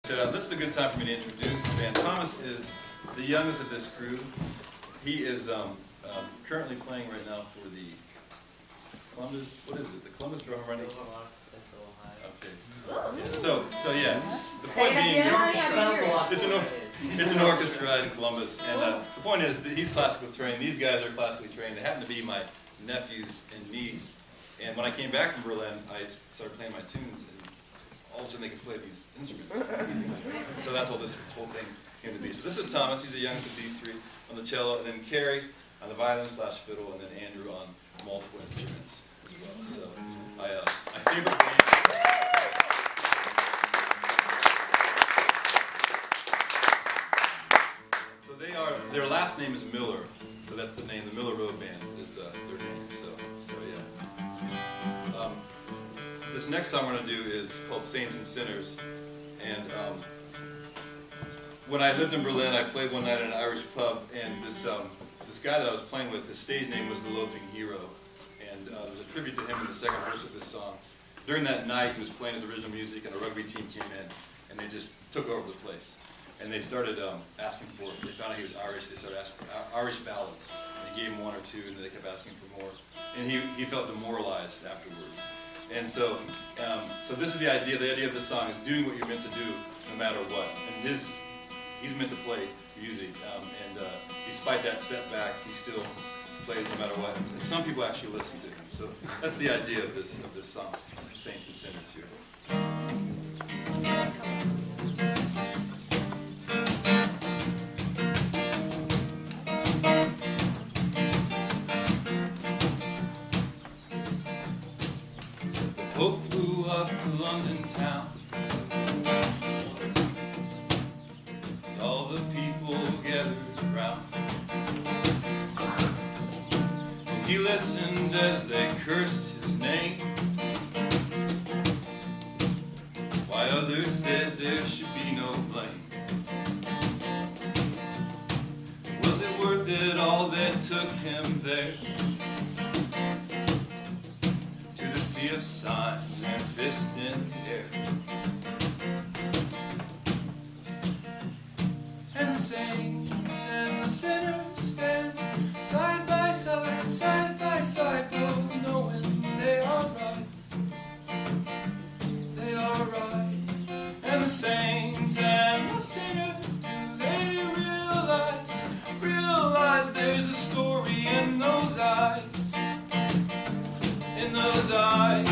This is a good time for me to introduce the band. Thomas is the youngest of this crew. He is currently playing right now for the Columbus, what is it? The Columbus Philharmonic? Okay. Yeah, so yeah, the point being, it's an orchestra in Columbus, and the point is that he's classically trained. These guys are classically trained. They happen to be my nephews and niece. And when I came back from Berlin, I started playing my tunes, and all of a sudden they could play these instruments easily. So that's all this whole thing came to be. So this is Thomas. He's the youngest of these three on the cello, and then Carrie on the violin/fiddle, and then Andrew on multiple instruments as well. So my favorite band. So their last name is Miller. So that's the name. The Miller Road Band is their name. So yeah. This next song we're going to do is called Saints and Sinners. And when I lived in Berlin, I played one night in an Irish pub, and this guy that I was playing with, his stage name was the Loafing Hero. And there was a tribute to him in the second verse of this song. During that night, he was playing his original music, and the rugby team came in, and they just took over the place. And they started asking for it. They found out he was Irish. They started asking for Irish ballads. And he gave him one or two, and then they kept asking for more. And he felt demoralized afterwards. And so this is the idea. The idea of this song is doing what you're meant to do, no matter what. And he's meant to play music, and despite that setback, he still plays no matter what. And some people actually listen to him. So that's the idea of this song, Saints and Sinners here. Pope flew up to London town. All the people gathered around. And he listened as they cursed his name, while others said there should be no blame. Was it worth it all that took him there? Sea of signs and fists in the air. And the saints and the sinners stand side by side, both knowing they are right. They are right. And the saints and the sinners, do they realize there's a story in those eyes? In those eyes.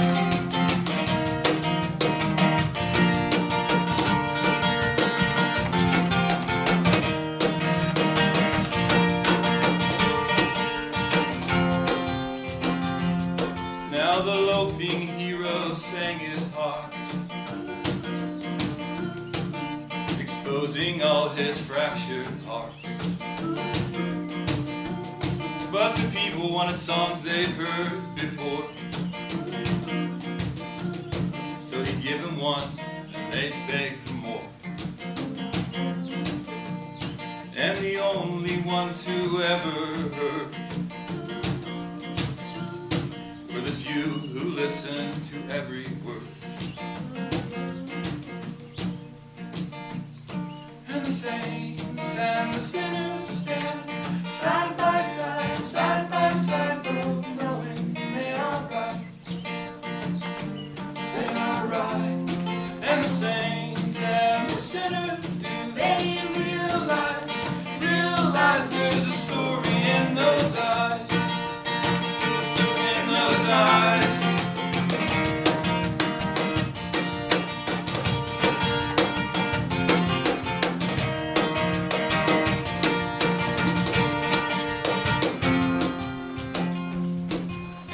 Now the loafing hero sang his heart, exposing all his fractured parts. But the people wanted songs they'd heard before, so he'd give them one, and they'd beg for more. And the only ones who ever heard were the few who listened to every word. And the saints and the sinners stand side by side, both knowing they are right. They are right. And the saints and the sinners, do they realize there's a story in those eyes? In those eyes.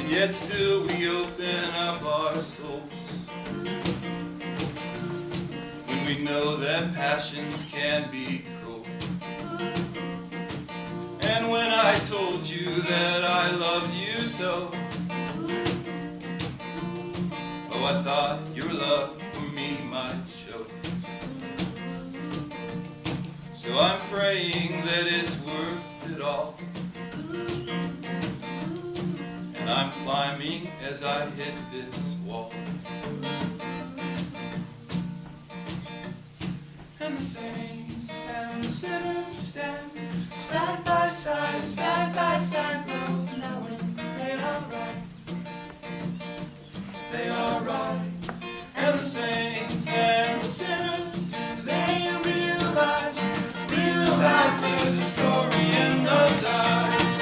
Yet still we open up our souls when we know that passions can be cruel. And when I told you that I loved you so, oh, I thought your love for me might show. So I'm praying that it's worth it all. And I'm climbing as I hit this wall. and the saints and the sinners stand side by side, both knowing they are right. They are right. And the saints and the sinners, they realize there's a story in those eyes.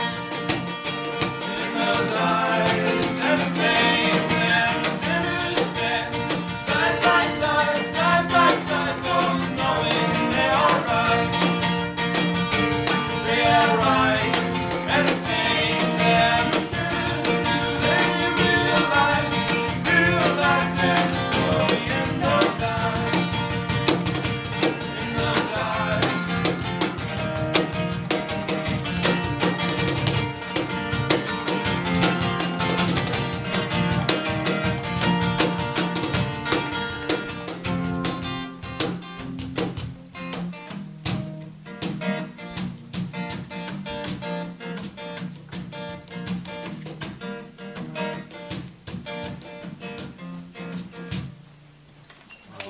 In those eyes. And the saints and the sinners stand side by side, both knowing they are right. They are right. And the saints and the sinners, do they realize there's a story in those eyes. In those eyes.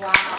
Wow.